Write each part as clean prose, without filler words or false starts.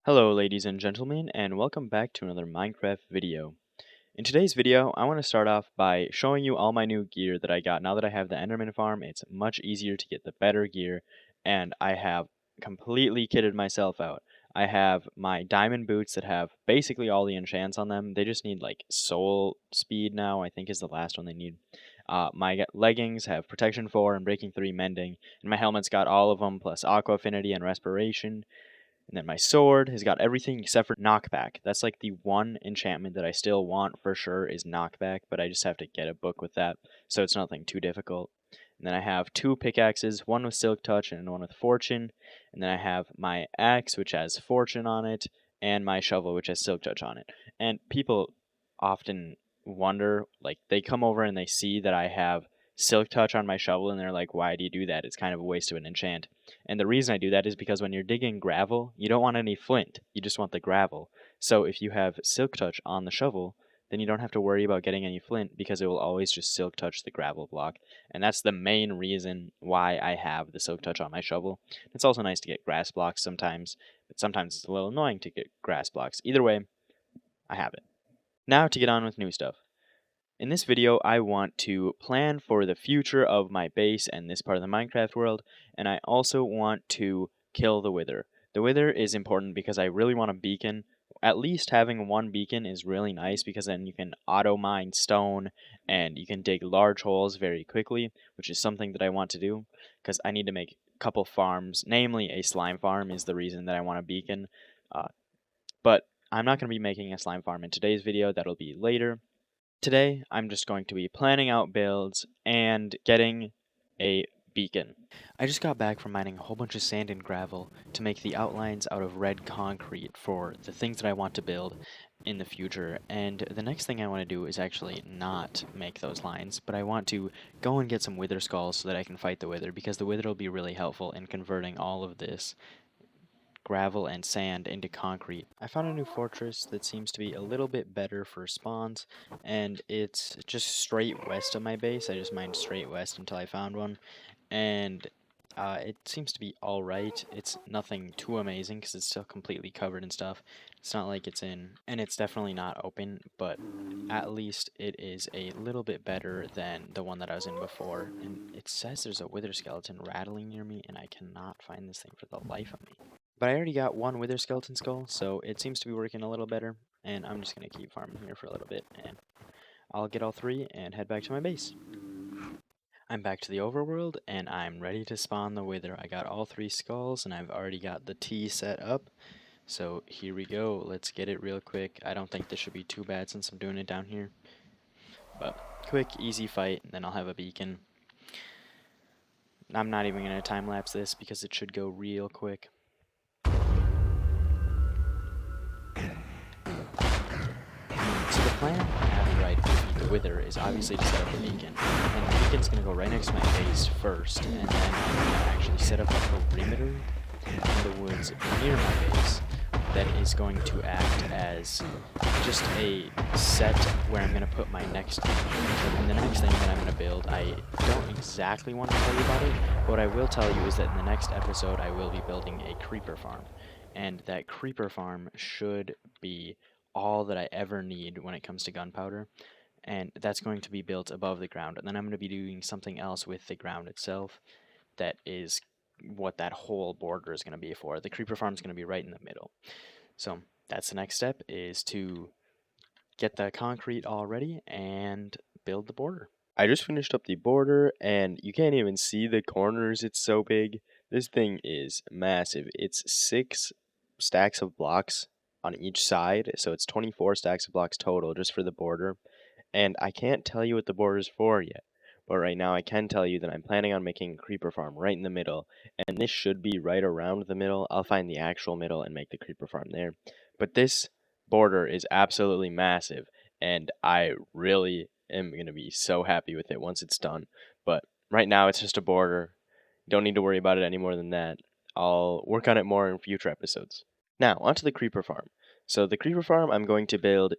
Hello ladies and gentlemen, and welcome back to another Minecraft video. In today's video, I want to start off by showing you all my new gear that I got. Now that I have the Enderman farm, it's much easier to get the better gear, and I have completely kitted myself out. I have my diamond boots that have basically all the enchants on them. They just need like soul speed now, I think is the last one they need. My leggings have protection 4 and breaking 3 mending, and my helmet's got all of them plus aqua affinity and respiration. And then my sword has got everything except for knockback. That's like the one enchantment that I still want for sure is knockback, but I just have to get a book with that, so it's nothing too difficult. And then I have two pickaxes, one with silk touch and one with fortune. And then I have my axe, which has fortune on it, and my shovel, which has silk touch on it. And people often wonder, like, they come over and they see that I have silk touch on my shovel, and they're like, why do you do that? It's kind of a waste of an enchant. And the reason I do that is because when you're digging gravel, you don't want any flint. You just want the gravel. So if you have silk touch on the shovel, then you don't have to worry about getting any flint because it will always just silk touch the gravel block. And that's the main reason why I have the silk touch on my shovel. It's also nice to get grass blocks sometimes, but sometimes it's a little annoying to get grass blocks. Either way, I have it. Now to get on with new stuff. In this video, I want to plan for the future of my base and this part of the Minecraft world, and I also want to kill the Wither. The Wither is important because I really want a beacon. At least having one beacon is really nice because then you can auto-mine stone and you can dig large holes very quickly, which is something that I want to do because I need to make a couple farms, namely a slime farm is the reason that I want a beacon. But I'm not going to be making a slime farm in today's video, that'll be later. Today, I'm just going to be planning out builds and getting a beacon. I just got back from mining a whole bunch of sand and gravel to make the outlines out of red concrete for the things that I want to build in the future, and the next thing I want to do is actually not make those lines, but I want to go and get some wither skulls so that I can fight the wither, because the wither will be really helpful in converting all of this gravel and sand into concrete. I found a new fortress that seems to be a little bit better for spawns, and it's just straight west of my base. I just mined straight west until I found one, and it seems to be alright. It's nothing too amazing because it's still completely covered in stuff. It's not like it's in, and it's definitely not open, but at least it is a little bit better than the one that I was in before. And it says there's a wither skeleton rattling near me, and I cannot find this thing for the life of me. But I already got one wither skeleton skull, so it seems to be working a little better, and I'm just going to keep farming here for a little bit, and I'll get all three and head back to my base. I'm back to the overworld, and I'm ready to spawn the wither. I got all three skulls, and I've already got the tea set up, so here we go. Let's get it real quick. I don't think this should be too bad since I'm doing it down here, but quick, easy fight, and then I'll have a beacon. I'm not even going to time-lapse this because it should go real quick. So the plan I have right to defeat the wither is obviously to set up a beacon, and the beacon's going to go right next to my base first, and then I'm going to actually set up a perimeter in the woods near my base that is going to act as just a set where I'm going to put my next thing. And the next thing that I'm going to build, I don't exactly want to tell you about it, but what I will tell you is that in the next episode I will be building a creeper farm, and that creeper farm should be all that I ever need when it comes to gunpowder, and that's going to be built above the ground, and then I'm going to be doing something else with the ground itself that is what that whole border is going to be for. The creeper farm is going to be right in the middle. So that's the next step, is to get the concrete all ready and build the border. I just finished up the border, and you can't even see the corners, it's so big. This thing is massive. It's 6 stacks of blocks on each side, so it's 24 stacks of blocks total just for the border. And I can't tell you what the border is for yet, but right now I can tell you that I'm planning on making a creeper farm right in the middle, and this should be right around the middle. I'll find the actual middle and make the creeper farm there. But this border is absolutely massive, and I really am going to be so happy with it once it's done. But right now it's just a border. Don't need to worry about it any more than that. I'll work on it more in future episodes. Now, onto the creeper farm. So the creeper farm I'm going to build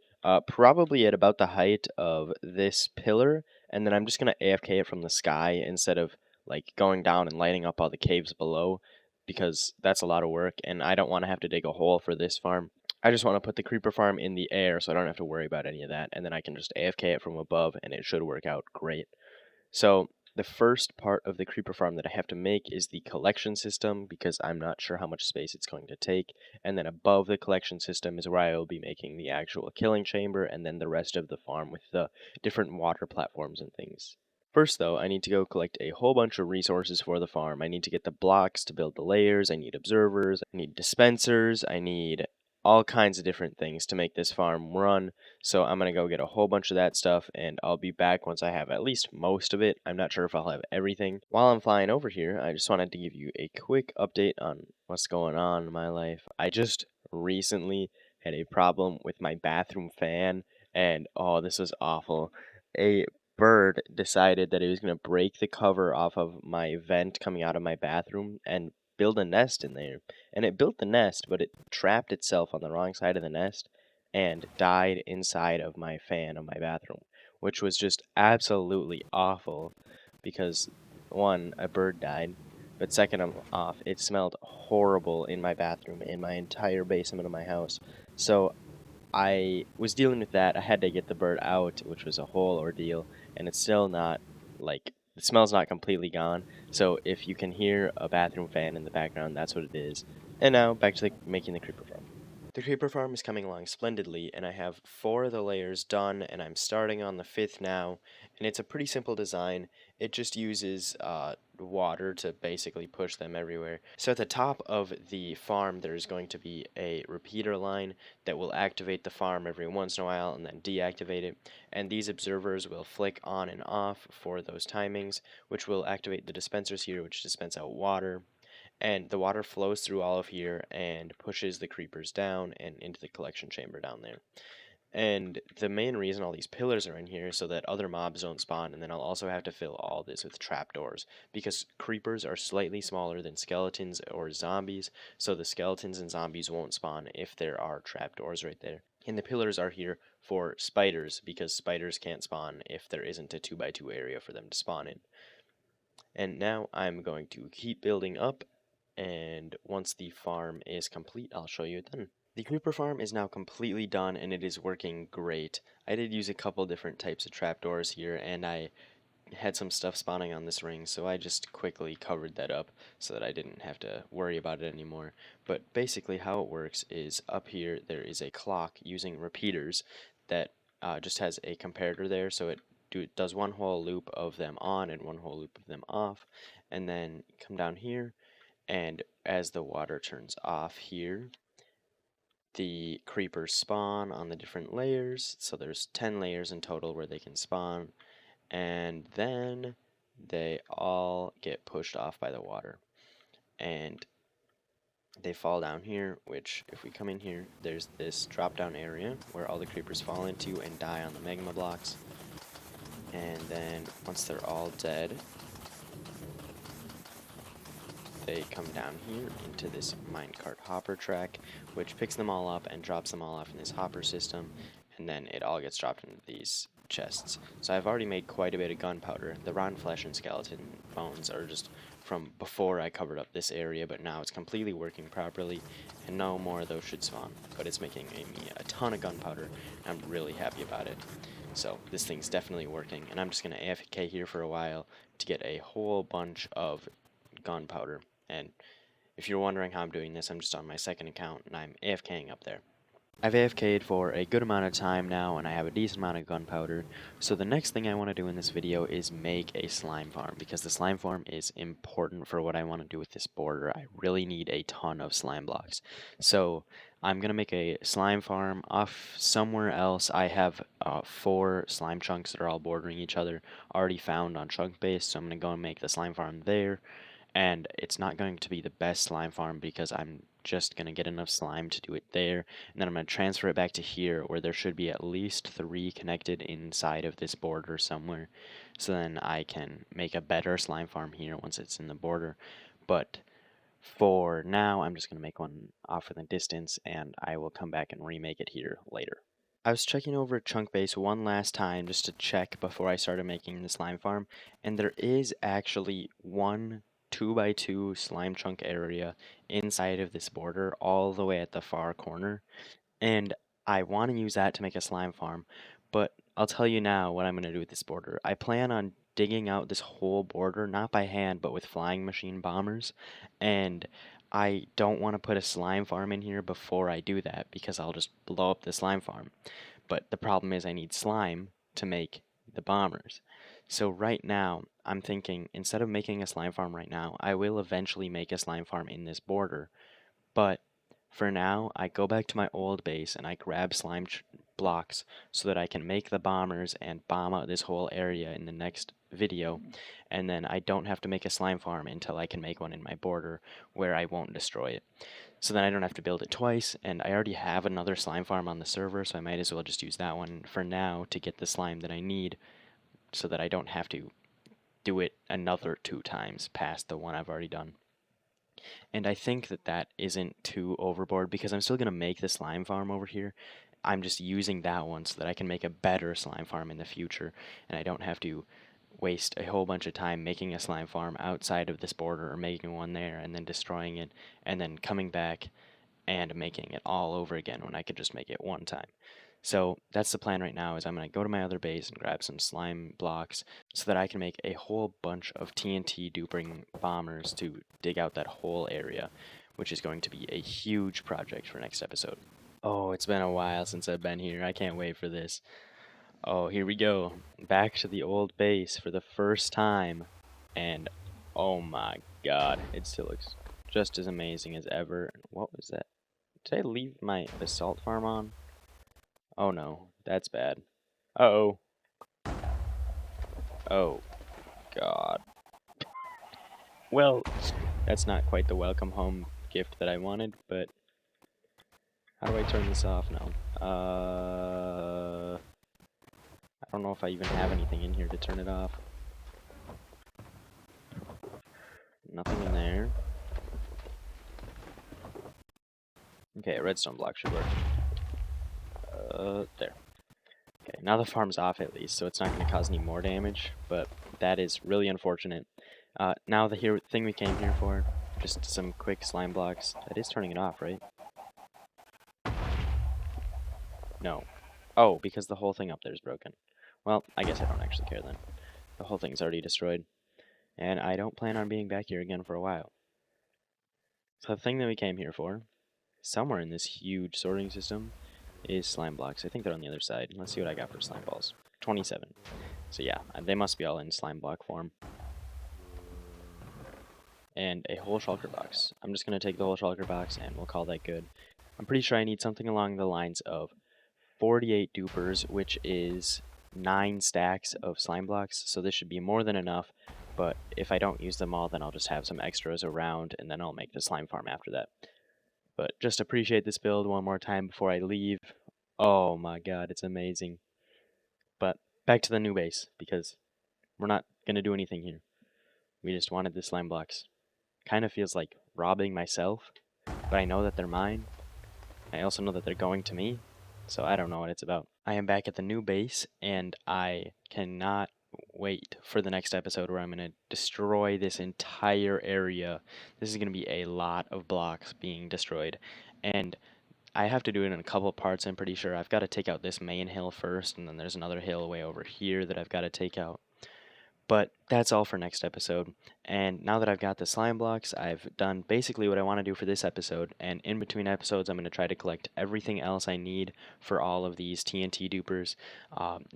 probably at about the height of this pillar, and then I'm just going to AFK it from the sky instead of like going down and lighting up all the caves below. because that's a lot of work, and I don't want to have to dig a hole for this farm. I just want to put the creeper farm in the air so I don't have to worry about any of that, and then I can just AFK it from above, and it should work out great. So the first part of the creeper farm that I have to make is the collection system, because I'm not sure how much space it's going to take. And then above the collection system is where I will be making the actual killing chamber, and then the rest of the farm with the different water platforms and things. First, though, I need to go collect a whole bunch of resources for the farm. I need to get the blocks to build the layers, I need observers, I need dispensers, I need all kinds of different things to make this farm run. So I'm going to go get a whole bunch of that stuff, and I'll be back once I have at least most of it. I'm not sure if I'll have everything. While I'm flying over here, I just wanted to give you a quick update on what's going on in my life. I just recently had a problem with my bathroom fan, and oh, this was awful. A bird decided that it was going to break the cover off of my vent coming out of my bathroom and build a nest in there. And it built the nest, but it trapped itself on the wrong side of the nest and died inside of my fan of my bathroom, which was just absolutely awful because, one, a bird died, but second off, it smelled horrible in my bathroom, in my entire basement of my house. So I was dealing with that. I had to get the bird out, which was a whole ordeal, and it's still not, like, the smell's not completely gone. So if you can hear a bathroom fan in the background, that's what it is. And now back to making the creeper farm. The creeper farm is coming along splendidly, and I have 4 of the layers done, and I'm starting on the 5th now. And it's a pretty simple design. It just uses water to basically push them everywhere. So at the top of the farm, there's going to be a repeater line that will activate the farm every once in a while and then deactivate it. And these observers will flick on and off for those timings, which will activate the dispensers here, which dispense out water. And the water flows through all of here and pushes the creepers down and into the collection chamber down there. And the main reason all these pillars are in here is so that other mobs don't spawn, and then I'll also have to fill all this with trapdoors, because creepers are slightly smaller than skeletons or zombies, so the skeletons and zombies won't spawn if there are trapdoors right there. And the pillars are here for spiders, because spiders can't spawn if there isn't a 2x2 area for them to spawn in. And now I'm going to keep building up, and once the farm is complete, I'll show you it then. The creeper farm is now completely done, and it is working great. I did use a couple different types of trapdoors here, and I had some stuff spawning on this ring, so I just quickly covered that up so that I didn't have to worry about it anymore. But basically how it works is up here there is a clock using repeaters that just has a comparator there, so it does one whole loop of them on and one whole loop of them off, and then come down here, and as the water turns off here, the creepers spawn on the different layers. So there's 10 layers in total where they can spawn, and then they all get pushed off by the water, and they fall down here, which if we come in here, there's this drop down area where all the creepers fall into and die on the magma blocks. And then once they're all dead, they come down here into this minecart hopper track, which picks them all up and drops them all off in this hopper system, and then it all gets dropped into these chests. So I've already made quite a bit of gunpowder. The rotten flesh and skeleton bones are just from before I covered up this area, but now it's completely working properly, and no more of those should spawn. But it's making me a ton of gunpowder, and I'm really happy about it. So this thing's definitely working, and I'm just going to AFK here for a while to get a whole bunch of gunpowder. And if you're wondering how I'm doing this, I'm just on my second account, and I'm AFKing up there. I've AFK'd for a good amount of time now, and I have a decent amount of gunpowder, so the next thing I want to do in this video is make a slime farm, because the slime farm is important for what I want to do with this border. I really need a ton of slime blocks. So I'm going to make a slime farm off somewhere else. I have 4 slime chunks that are all bordering each other already found on Chunkbase, so I'm going to go and make the slime farm there. And it's not going to be the best slime farm because I'm just going to get enough slime to do it there, and then I'm going to transfer it back to here where there should be at least 3 connected inside of this border somewhere, so then I can make a better slime farm here once it's in the border. But for now, I'm just going to make one off in the distance, and I will come back and remake it here later. I was checking over Chunkbase one last time just to check before I started making the slime farm, and there is actually one 2x2 slime chunk area inside of this border all the way at the far corner. And I want to use that to make a slime farm, but I'll tell you now what I'm going to do with this border. I plan on digging out this whole border, not by hand, but with flying machine bombers, and I don't want to put a slime farm in here before I do that because I'll just blow up the slime farm. But the problem is I need slime to make the bombers. So right now, I'm thinking instead of making a slime farm right now, I will eventually make a slime farm in this border, but for now, I go back to my old base and I grab slime blocks so that I can make the bombers and bomb out this whole area in the next video. And then I don't have to make a slime farm until I can make one in my border where I won't destroy it. So then I don't have to build it twice, and I already have another slime farm on the server, so I might as well just use that one for now to get the slime that I need so that I don't have to do it another 2 times past the one I've already done. And I think that that isn't too overboard because I'm still going to make the slime farm over here. I'm just using that one so that I can make a better slime farm in the future, and I don't have to waste a whole bunch of time making a slime farm outside of this border or making one there and then destroying it and then coming back and making it all over again when I could just make it one time. So that's the plan right now is I'm going to go to my other base and grab some slime blocks so that I can make a whole bunch of TNT duping bombers to dig out that whole area, which is going to be a huge project for next episode. Oh, it's been a while since I've been here. I can't wait for this. Oh, here we go. Back to the old base for the first time. And oh my god, it still looks just as amazing as ever. What was that? Did I leave my basalt farm on? Oh no, that's bad. Uh-oh. Oh, God. Well, that's not quite the welcome home gift that I wanted, but how do I turn this off now? I don't know if I even have anything in here to turn it off. Nothing in there. Okay, a redstone block should work. There. Okay, now the farm's off at least, so it's not going to cause any more damage, but that is really unfortunate. Now the thing we came here for, just some quick slime blocks. That is turning it off, right? No. Oh, because the whole thing up there is broken. Well, I guess I don't actually care then. The whole thing's already destroyed, and I don't plan on being back here again for a while. So the thing that we came here for, somewhere in this huge sorting system, is slime blocks. I think they're on the other side. Let's see what I got for slime balls. 27. So yeah, they must be all in slime block form. And a whole shulker box. I'm just going to take the whole shulker box and we'll call that good. I'm pretty sure I need something along the lines of 48 dupers, which is 9 stacks of slime blocks. So this should be more than enough, but if I don't use them all, then I'll just have some extras around and then I'll make the slime farm after that. But just appreciate this build one more time before I leave. Oh my god, it's amazing. But back to the new base, because we're not going to do anything here. We just wanted the slime blocks. Kind of feels like robbing myself, but I know that they're mine. I also know that they're going to me, so I don't know what it's about. I am back at the new base, and I cannot wait for the next episode where I'm going to destroy this entire area. This is going to be a lot of blocks being destroyed, and I have to do it in a couple parts, I'm pretty sure. I've got to take out this main hill first, and then there's another hill way over here that I've got to take out. But that's all for next episode. And now that I've got the slime blocks, I've done basically what I want to do for this episode. And in between episodes, I'm going to try to collect everything else I need for all of these TNT dupers.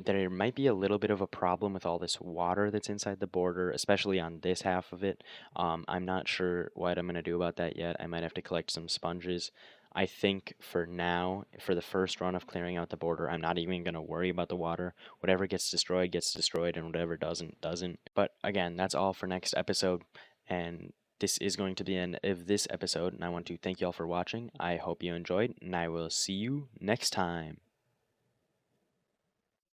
There might be a little bit of a problem with all this water that's inside the border, especially on this half of it. I'm not sure what I'm going to do about that yet. I might have to collect some sponges. I think for now, for the first run of clearing out the border, I'm not even going to worry about the water. Whatever gets destroyed, and whatever doesn't, doesn't. But again, that's all for next episode, and this is going to be the end of this episode, and I want to thank you all for watching. I hope you enjoyed, and I will see you next time.